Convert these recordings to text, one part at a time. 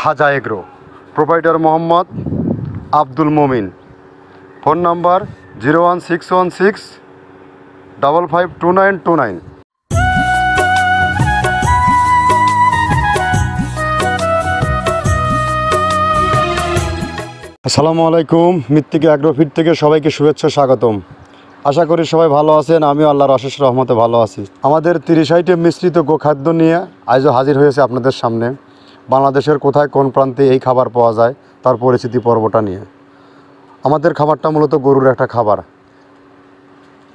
খাজা agro, proprietor Mohammad Abdul Momin. Phone number 01616552929। আসসালামু আলাইকুম। মৃত্তিকা অ্যাগ্রোফিড থেকে সবাইকে শুভেচ্ছা, স্বাগতম। আশা করি সবাই ভালো আছেন, আমিও আল্লাহর অশেষ রহমতে ভালো আছি। আমাদের 30 আইটেম মিশ্রিত গোখাদ্য নিয়ে আজও হাজির হয়েছে আপনাদের সামনে। বাংলাদেশের কোথায় কোন প্রান্তে এই খাবার পাওয়া যায় তার পরিচিতি পর্বটা নিয়ে। আমাদের খাবারটা মূলত গরুর একটা খাবার,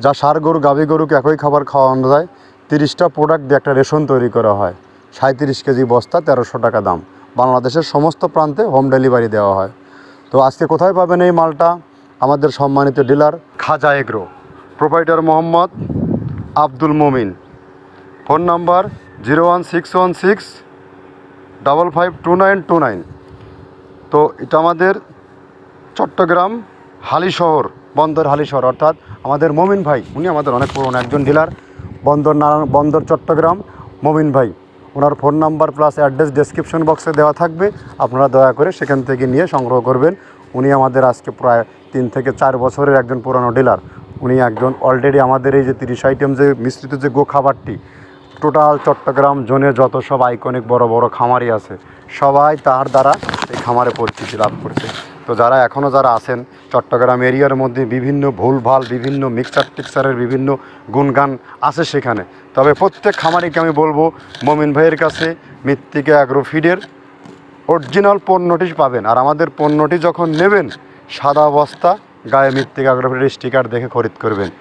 যা ষাঁড় গরু গাভী গরুকে একই খাবার খাওয়ানো যায়। 30টা প্রোডাক্ট দিয়ে একটা রেশন তৈরি করা হয়। 37 কেজি বস্তা, 1300 টাকা দাম। বাংলাদেশের সমস্ত প্রান্তে হোম ডেলিভারি দেওয়া হয়। তো আজকে কোথায় পাবেন এই মালটা? আমাদের সম্মানিত ডিলার খাজা agro, proprietor Mohammad Abdul Momin. Phone number 01616552929। তো এটা আমাদের চট্টগ্রাম হালিশহর, বন্দর হালিশহর, অর্থাৎ আমাদের মমিন ভাই, উনি আমাদের অনেক পুরনো একজন ডিলার। বন্দর চট্টগ্রাম মমিন ভাই, ওনার phone number plus address description বক্সে দেওয়া থাকবে। আপনারা দয়া করে সেখান থেকে নিয়ে সংগ্রহ করবেন। উনি আমাদের আজকে প্রায় 3 থেকে 4 বছরের একজন পুরানো ডিলার। উনি একজন অলরেডি আমাদের এই যে 30 আইটেম যে মিশ্রিত যে গো খাবারটি, টোটাল চট্টগ্রাম জোনে যত সব আইকনিক বড় বড় খামারি আছে, সবাই তার দ্বারা এই খামারে পরিচিতি লাভ করছে। তো যারা এখনও আছেন চট্টগ্রাম এরিয়ার মধ্যে, বিভিন্ন ভুলভাল বিভিন্ন মিক্সচারের বিভিন্ন গুণগান আছে সেখানে। তবে প্রত্যেক খামারিকে আমি বলবো, মমিন ভাইয়ের কাছে মৃত্তিকা অ্যাগ্রোফিডের অরিজিনাল পণ্যটি পাবেন। আর আমাদের পণ্যটি যখন নেবেন, সাদা বস্তা, গায়ে মৃত্তিকা অ্যাগ্রোফিডের স্টিকার দেখে খরিদ করবেন।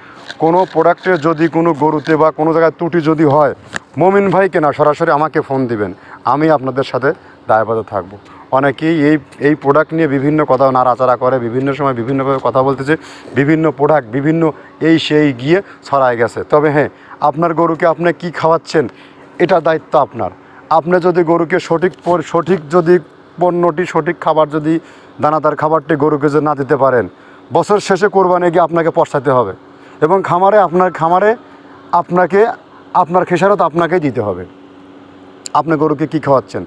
কোনো প্রোডাক্টের যদি কোনো গরুতে বা কোনো জায়গায় ত্রুটি যদি হয়, মমিন ভাইকে না, সরাসরি আমাকে ফোন দিবেন, আমি আপনাদের সাথে দায়বদ্ধ থাকবো। অনেকেই এই প্রোডাক্ট নিয়ে বিভিন্ন কথা নাড়াচাড়া করে, বিভিন্ন সময় বিভিন্নভাবে কথা বলতেছে, বিভিন্ন প্রোডাক্ট বিভিন্ন এই সেই গিয়ে ছড়ায় গেছে। তবে হ্যাঁ, আপনার গরুকে আপনি কি খাওয়াচ্ছেন, এটা দায়িত্ব আপনার। আপনি যদি গরুকে সঠিক যদি পণ্যটি, সঠিক খাবার, যদি দানাদার খাবারটি গরুকে যদি না দিতে পারেন, বছর শেষে কোরবানি গিয়ে আপনাকে পস্তাতে হবে। এবং আপনার খেসারত আপনাকেই দিতে হবে। আপনি গরুকে কি খাওয়াচ্ছেন?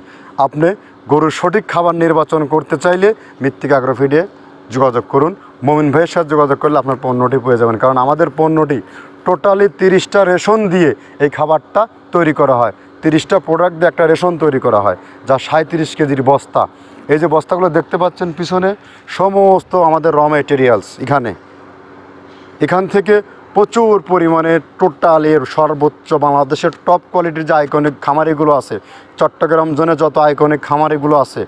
আপনি গরুর সঠিক খাবার নির্বাচন করতে চাইলে মৃত্তিকা অ্যাগ্রোফিডে যোগাযোগ করুন। মমিন ভাইয়ের সাথে যোগাযোগ করলে আপনার পণ্যটি পেয়ে যাবেন। কারণ আমাদের পণ্যটি টোটালি 30টা রেশন দিয়ে এই খাবারটা তৈরি করা হয়। 30টা প্রোডাক্ট দিয়ে একটা রেশন তৈরি করা হয়, যা 37 কেজির বস্তা। এই যে বস্তাগুলো দেখতে পাচ্ছেন পিছনে, সমস্ত আমাদের র মেটেরিয়ালস এখান থেকে প্রচুর পরিমাণে টোটালের সর্বোচ্চ বাংলাদেশের টপ কোয়ালিটির যে আইকনিক খামারিগুলো আছে, চট্টগ্রাম জোনে যত আইকনিক খামারিগুলো আছে,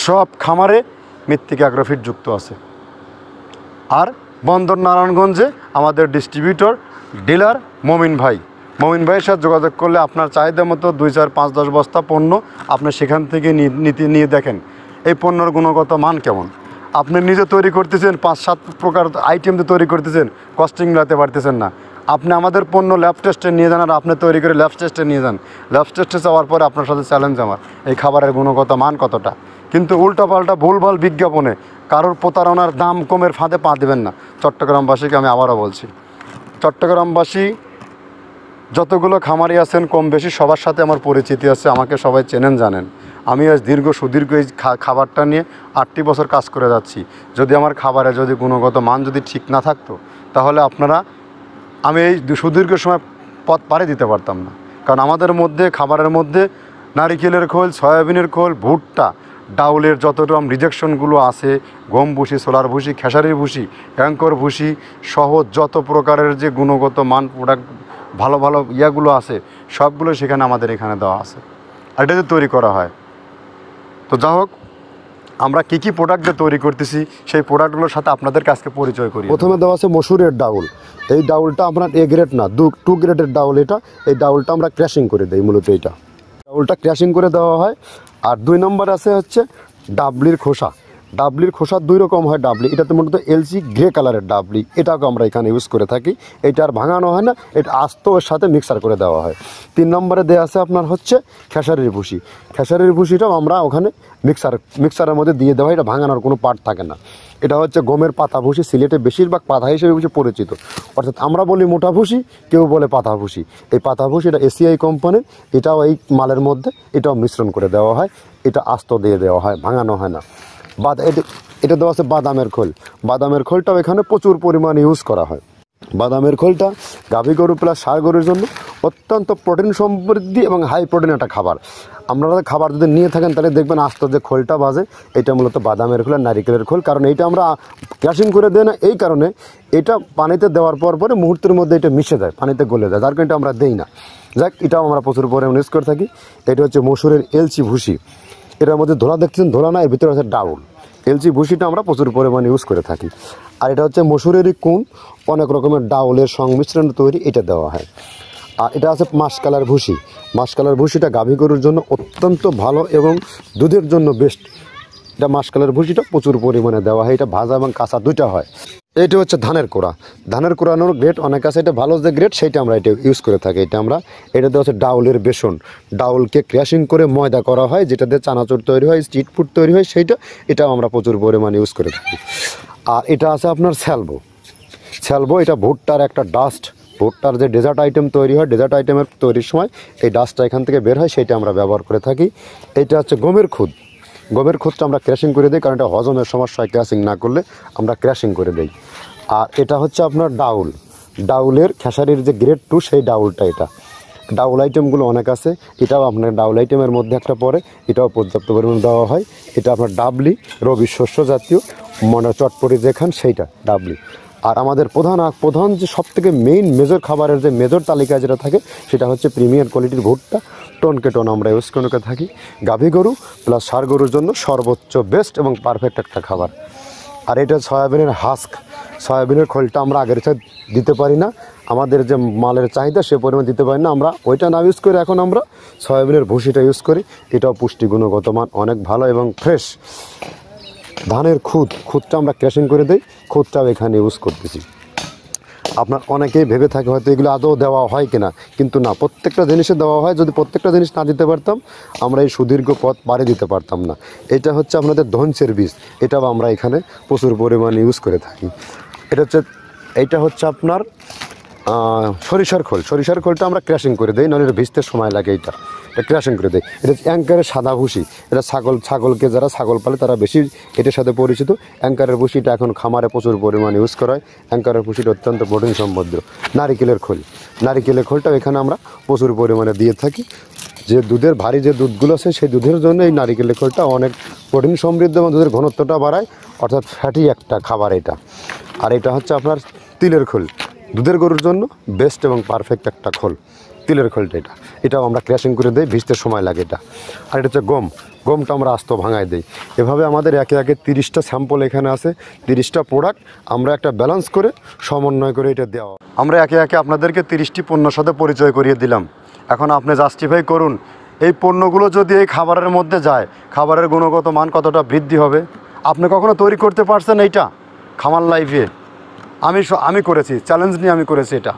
সব খামারে মৃত্তিকা অ্যাগ্রোফিড যুক্ত আছে। আর বন্দর নারায়ণগঞ্জে আমাদের ডিস্ট্রিবিউটর ডিলার মমিন ভাইয়ের সাথে যোগাযোগ করলে আপনার চাহিদা মতো 2, 4, 5, 10 বস্তা পণ্য আপনি সেখান থেকে নিয়ে দেখেন এই পণ্যর গুণগত মান কেমন। আপনি নিজে তৈরি করতেছেন, 5-7 প্রকার আইটেম দিয়ে তৈরি করতেছেন, কস্টিং মিলাতে পারতেছেন না। আপনি আমাদের পণ্য ল্যাব টেস্টে নিয়ে যান, আর আপনি তৈরি করে ল্যাব টেস্টে নিয়ে যান। ল্যাব টেস্টে যাওয়ার পরে আপনার সাথে চ্যালেঞ্জ আমার, এই খাবারের গুণগত মান কতটা। কিন্তু উল্টাপাল্টা ভুলভাল বিজ্ঞাপনে কারোর প্রতারণার দাম কমের ফাঁদে পা দেবেন না। চট্টগ্রামবাসীকে আমি আবারও বলছি, চট্টগ্রামবাসী যতগুলো খামারি আছেন কম বেশি সবার সাথে আমার পরিচিতি আছে, আমাকে সবাই চেনেন জানেন। আমি আজ সুদীর্ঘ এই খাবারটা নিয়ে 8টি বছর কাজ করে যাচ্ছি। যদি আমার খাবারে যদি গুণগত মান যদি ঠিক না থাকতো, তাহলে আমি এই সুদীর্ঘ সময় পথ পাড়ি দিতে পারতাম না। কারণ আমাদের মধ্যে খাবারের মধ্যে নারিকেলের খোল, সয়াবিনের খোল, ভুট্টা, ডাউলের যত রকম রিজেকশনগুলো আছে, গম ভুসি, সোলার ভুসি, খেসারির ভুসি, অ্যাঙ্কর ভুসি সহ যত প্রকারের যে গুণগত মান প্রোডাক্ট ভালো ইয়াগুলো আছে, সবগুলো সেখানে আমাদের এখানে দেওয়া আছে। আর এটা যে তৈরি করা হয়। তো যা হোক, আমরা কী প্রোডাক্ট দিয়ে তৈরি করতেছি সেই প্রোডাক্টগুলোর সাথে আপনাদের কাছে পরিচয় করি। প্রথমে দেওয়া আছে মসুরের ডাউল। এই ডাউলটা আপনার A গ্রেড না, 2 গ্রেডের ডাউল এটা। এই ডাউলটা আমরা ক্র্যাশিং করে দিই, মূলত এইটা ডাউলটা ক্র্যাশিং করে দেওয়া হয়। আর 2 নম্বর আছে হচ্ছে ডাবলির খোসা। ডাবলির খোসা 2 রকম হয় ডাবলি, এটাতে মূলত এলচি গ্রে কালারের ডাবলি, এটাকে আমরা এখানে ইউজ করে থাকি। এটা আর ভাঙানো হয় না, এটা আস্ত ওর সাথে মিক্সার করে দেওয়া হয়। 3 নম্বরে দেওয়া আছে আপনার হচ্ছে খেসারির ভুসি। খেসারির ভুসিটাও আমরা ওখানে মিক্সারের মধ্যে দিয়ে দেওয়া হয়, এটা ভাঙানোর কোনো পার্ট থাকে না। এটা হচ্ছে গমের পাতা ভুসি, সিলেটে বেশিরভাগ পাতা হিসেবে পরিচিত, অর্থাৎ আমরা বলি মোটা ভুসি, কেউ বলে পাতা ভুসি। এই পাতা ভুসি এটা এসিআই কোম্পানির, এটাও এই মালের মধ্যে এটাও মিশ্রণ করে দেওয়া হয়, এটা আস্ত দিয়ে দেওয়া হয়, ভাঙানো হয় না। এটা দেওয়া আছে বাদামের খোল। বাদামের খোলটাও এখানে প্রচুর পরিমাণে ইউজ করা হয়। বাদামের খোলটা গাভী গরু প্লাস ষাঁড় গরুর জন্য অত্যন্ত প্রোটিন সমৃদ্ধি এবং হাই প্রোটিন একটা খাবার। আপনারা খাবার যদি নিয়ে থাকেন তাহলে দেখবেন আস্ত যে খোলটা বাজে, এটা মূলত বাদামের খোল আর নারিকেলের খোল। কারণ এইটা আমরা ক্রাশিং করে দেই না, এই কারণে এটা পানিতে দেওয়ার পরে মুহূর্তের মধ্যে এটা মিশে যায়, পানিতে গলে যায়, যার কারণে এটা আমরা দেই না। যাক, এটাও আমরা প্রচুর পরিমাণে ইউজ করে থাকি। এটা হচ্ছে মসুরের এলচি ভুসি, এটার মধ্যে ধোলা দেখছেন, ধোলা না, এর ভিতরে আছে ডাউল। এলচি ভুসিটা আমরা প্রচুর পরিমাণে ইউজ করে থাকি। আর এটা হচ্ছে মসুরেরই কুন, অনেক রকমের ডাউলের সংমিশ্রণ তৈরি, এটা দেওয়া হয়। আর এটা আছে মাসকালার ভুসি। মাসকালার ভুসিটা গাভী গরুর জন্য অত্যন্ত ভালো এবং দুধের জন্য বেস্ট। এটা মাসকালার ভুসিটা প্রচুর পরিমাণে দেওয়া হয়, এটা ভাজা এবং কাঁচা দুইটা হয়। এটা হচ্ছে ধানের কোড়া। ধানের কোড়ানোর গ্রেড অনেক আছে, এটা ভালো যে গ্রেড সেইটা আমরা এটা ইউজ করে থাকি। এটা দেওয়া হচ্ছে ডাউলের বেসন। ডাউলকে ক্র্যাশিং করে ময়দা করা হয়, যেটা দিয়ে চানাচুর তৈরি হয়, স্ট্রিট ফুড তৈরি হয়, এটাও আমরা প্রচুর পরিমাণে ইউজ করে থাকি। আর এটা আছে আপনার স্যালবো। এটা ভুট্টার একটা ডাস্ট, ভুট্টার যে ডেজার্ট আইটেম তৈরি হয়, ডেজার্ট আইটেমের তৈরির সময় এই ডাস্টটা এখান থেকে বের হয়, সেইটা আমরা ব্যবহার করে থাকি। এটা হচ্ছে গমের খুদ। গমের খুদটা আমরা ক্র্যাশিং করে দিই, কারণ এটা হজমের সমস্যা হয়, ক্র্যাশিং না করলে আমরা ক্র্যাশিং করে দিই। আর এটা হচ্ছে আপনার ডাউলের খেসারির যে গ্রেড 2 সেই ডাউলটা। এটা ডাউল আইটেমগুলো অনেক আছে, এটাও আপনার ডাউল আইটেমের মধ্যে একটা পড়ে, এটাও পর্যাপ্ত পরিমাণ দেওয়া হয়। এটা আপনার ডাবলি, রবি শস্য জাতীয় চটপটি যেখান সেইটা ডাবলি। আর আমাদের প্রধান যে সবথেকে মেজর খাবারের যে মেজর তালিকায় যেটা থাকে, সেটা হচ্ছে প্রিমিয়ার কোয়ালিটির ভুট্টা, টনকে টন আমরা ইউজ করে থাকি। গাভী গরু প্লাস ষাঁড় গরুর জন্য সর্বোচ্চ বেস্ট এবং পারফেক্ট একটা খাবার। আর এটা সয়াবিনের হাস্ক, সয়াবিনের খোলটা আমরা আগের সাথে দিতে পারি না, আমাদের যে মালের চাহিদা সে পরিমাণ দিতে পারি না, আমরা ওইটা না ইউজ করে এখন আমরা সয়াবিনের ভুসিটা ইউজ করি। এটাও পুষ্টি গুণগত মান অনেক ভালো এবং ফ্রেশ। ধানের খুদটা আমরা ক্র্যাশিং করে দিই, খুদটাও এখানে ইউজ করতেছি। আপনার অনেকেই ভেবে থাকে হয়তো এগুলো আদৌ দেওয়া হয় কিনা, কিন্তু না, প্রত্যেকটা জিনিসে দেওয়া হয়। যদি প্রত্যেকটা জিনিস না দিতে পারতাম আমরা এই সুদীর্ঘ পথ পাড়ি দিতে পারতাম না। এটা হচ্ছে আপনাদের ধনসের বীজ, এটাও আমরা এখানে প্রচুর পরিমাণে ইউজ করে থাকি। এইটা হচ্ছে আপনার সরিষার খোলটা আমরা ক্র্যাশিং করে দিই, নাহলে এটা ভিজতে সময় লাগে। এটা ক্র্যাশিং করে দেয়। এটা অ্যাঙ্কারের সাদা ভুসি, এটা ছাগলকে যারা ছাগল পালে তারা বেশি এটার সাথে পরিচিত। অ্যাঙ্কারের ভুসিটা এখন খামারে প্রচুর পরিমাণে ইউজ করা হয়। অ্যাঙ্কারের ভুসিটা অত্যন্ত প্রোটিন সমৃদ্ধ। নারিকেলের খোলটাও এখানে আমরা প্রচুর পরিমাণে দিয়ে থাকি। যে দুধের ভারী যে দুধগুলো আছে সেই দুধের জন্য এই নারিকেলের খোলটা অনেক প্রোটিন সমৃদ্ধ এবং দুধের ঘনত্বটা বাড়ায়, অর্থাৎ ফ্যাটি একটা খাবার এটা। আর এটা হচ্ছে আপনার তিলের খোল, দুধের গরুর জন্য বেস্ট এবং পারফেক্ট একটা খোল, তিলের খোলটা। এটাও আমরা ক্র্যাশিং করে দিই, ভিজতে সময় লাগে এটা। আর এটা হচ্ছে গমটা আমরা আস্ত ভাঙায় দিই। এভাবে আমাদের একে 30টা স্যাম্পল এখানে আছে, 30টা প্রোডাক্ট আমরা একটা ব্যালেন্স করে সমন্বয় করে এটা দেওয়া। আমরা একে আপনাদেরকে 30টি পণ্যর সাথে পরিচয় করিয়ে দিলাম। এখন আপনি জাস্টিফাই করুন, এই পণ্যগুলো যদি এই খাবারের মধ্যে যায়, খাবারের গুণগত মান কতটা বৃদ্ধি হবে। আপনি কখনো তৈরি করতে পারছেন এইটা খামার লাইফে? আমি করেছি, চ্যালেঞ্জ নিয়ে আমি করেছি এটা,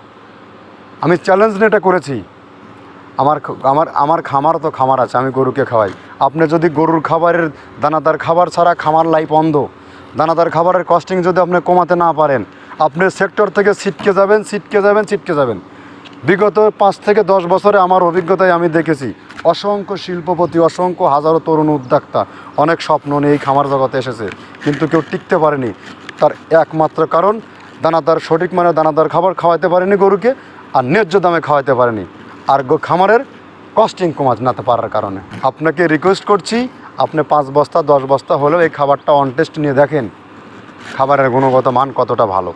আমি চ্যালেঞ্জ নিয়ে এটা করেছি। আমার খামার আছে, আমি গরুকে খাওয়াই। আপনি যদি গরুর খাবারের দানাদার খাবার ছাড়া খামার লাইফ অন্ধ। দানাদার খাবারের কস্টিং যদি আপনি কমাতে না পারেন, আপনি সেক্টর থেকে ছিটকে যাবেন। বিগত 5 থেকে 10 বছরে আমার অভিজ্ঞতায় আমি দেখেছি অসংখ্য শিল্পপতি, অসংখ্য হাজারো তরুণ উদ্যোক্তা অনেক স্বপ্ন নিয়ে এই খামার জগতে এসেছে, কিন্তু কেউ টিকতে পারেনি। তার একমাত্র কারণ সঠিক মানে দানাদার খাবার খাওয়াতে পারেনি গরুকে, আর ন্যায্য দামে খাওয়াতে পারেনি, আর খামারের কস্টিং কমাতে না পারার কারণে। আপনাকে রিকোয়েস্ট করছি, আপনি 5 বস্তা 10 বস্তা হলেও এই খাবারটা অন টেস্ট নিয়ে দেখেন খাবারের গুণগত মান কতটা ভালো।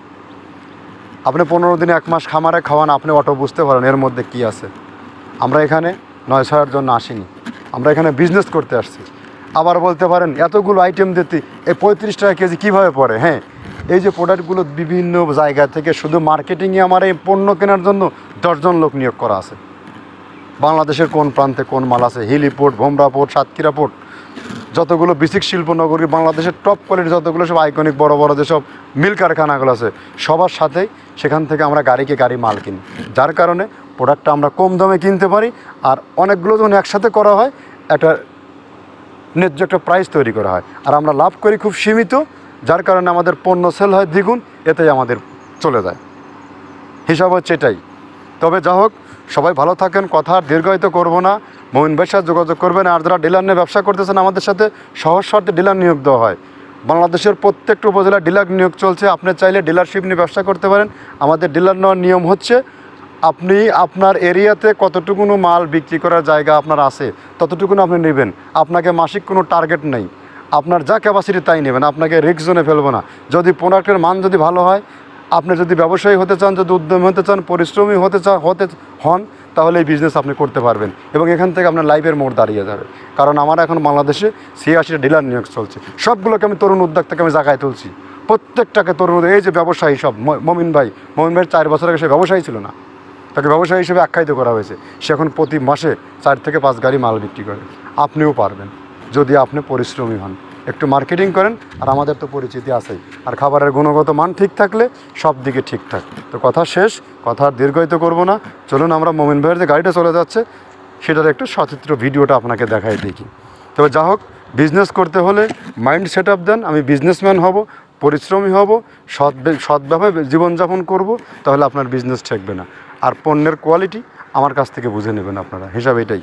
আপনি 15 দিনে 1 মাস খামারে খাওয়ান, আপনি অটো বুঝতে পারেন এর মধ্যে কি আছে। আমরা এখানে 9-6 জন্য আসিনি, আমরা এখানে বিজনেস করতে আসছি। আবার বলতে পারেন এতগুলো আইটেম দিতে এই 35 টাকা কেজি কীভাবে পড়ে? হ্যাঁ, এই যে প্রোডাক্টগুলো বিভিন্ন জায়গা থেকে শুধু মার্কেটিংয়ে আমার এই পণ্য কেনার জন্য 10 জন লোক নিয়োগ করা আছে। বাংলাদেশের কোন প্রান্তে কোন মাল আছে, হিলি পোর্ট, ভোমরা পোর্ট, সাতক্ষীরা পোর্ট, যতগুলো বেসিক শিল্প নগরী বাংলাদেশের টপ কোয়ালিটির যতগুলো সব আইকনিক বড় বড় যেসব মিল কারখানাগুলো আছে সবার সাথেই সেখান থেকে আমরা গাড়ি মাল কিনি, যার কারণে প্রোডাক্টটা আমরা কম দামে কিনতে পারি। আর অনেকগুলো যখন একসাথে করা হয় একটা ন্যায্য একটা প্রাইস তৈরি করা হয়, আর আমরা লাভ করি খুব সীমিত, যার কারণে আমাদের পণ্য সেল হয় দ্বিগুণ, এতেই আমাদের চলে যায়। হিসাব হচ্ছে এটাই। তবে যা হোক, সবাই ভালো থাকেন, কথা আর দীর্ঘায়িত করবো না। মমিন ভাইয়ের সাথে যোগাযোগ করবেন। আর যারা ডিলার নিয়ে ব্যবসা করতেছেন আমাদের সাথে সহজ শর্তে ডিলার নিয়োগ দেওয়া হয়। বাংলাদেশের প্রত্যেকটা উপজেলায় ডিলার নিয়োগ চলছে, আপনি চাইলে ডিলারশিপ নিয়ে ব্যবসা করতে পারেন। আমাদের ডিলার নেওয়ার নিয়ম হচ্ছে আপনি আপনার এরিয়াতে কতটুকুনো মাল বিক্রি করার জায়গা আপনার আছে ততটুকুনো আপনি নেবেন। আপনাকে মাসিক কোনো টার্গেট নেই, আপনার যা ক্যাপাসিটি তাই নেবেন, আপনাকে রিস্ক জোনে ফেলবো না। যদি প্রোডাক্টের মান যদি ভালো হয়, আপনি যদি ব্যবসায়ী হতে চান, যদি উদ্যমী হতে চান, পরিশ্রমী হতে হন, তাহলে এই বিজনেস আপনি করতে পারবেন এবং এখান থেকে আপনার লাইফের মোড় দাঁড়িয়ে যাবে। কারণ আমার এখন বাংলাদেশে 86টা ডিলার নিয়োগ চলছে, সবগুলোকে আমি তরুণ উদ্যোক্তাকে আমি জায়গায় তুলছি, প্রত্যেকটাকে তরুণ। এই যে ব্যবসায়ী সব মমিন ভাইয়ের 4 বছর আগে সে ব্যবসায়ী ছিল না, তাকে ব্যবসায়ী হিসেবে আখ্যায়িত করা হয়েছে। সে এখন প্রতি মাসে 4 থেকে 5 গাড়ি মাল বিক্রি করে। আপনিও পারবেন যদি আপনি পরিশ্রমী হন, একটু মার্কেটিং করেন। আর আমাদের তো পরিচিতি আছেই, আর খাবারের গুণগত মান ঠিক থাকলে সব দিকে ঠিকঠাক। তো কথা শেষ, কথা আর দীর্ঘায়িত করবো না। চলুন আমরা মমিন ভাইয়ের যে গাড়িটা চলে যাচ্ছে সেটার একটু সচিত্র ভিডিওটা আপনাকে দেখাই দেখি। তবে যা হোক, বিজনেস করতে হলে মাইন্ড সেট আপ দেন, আমি বিজনেসম্যান হব, পরিশ্রমী হব, সৎভাবে জীবনযাপন করব, তাহলে আপনার বিজনেস ঠেকবে না। আর পণ্যের কোয়ালিটি আমার কাছ থেকে বুঝে নেবেন আপনারা, হিসাব এটাই।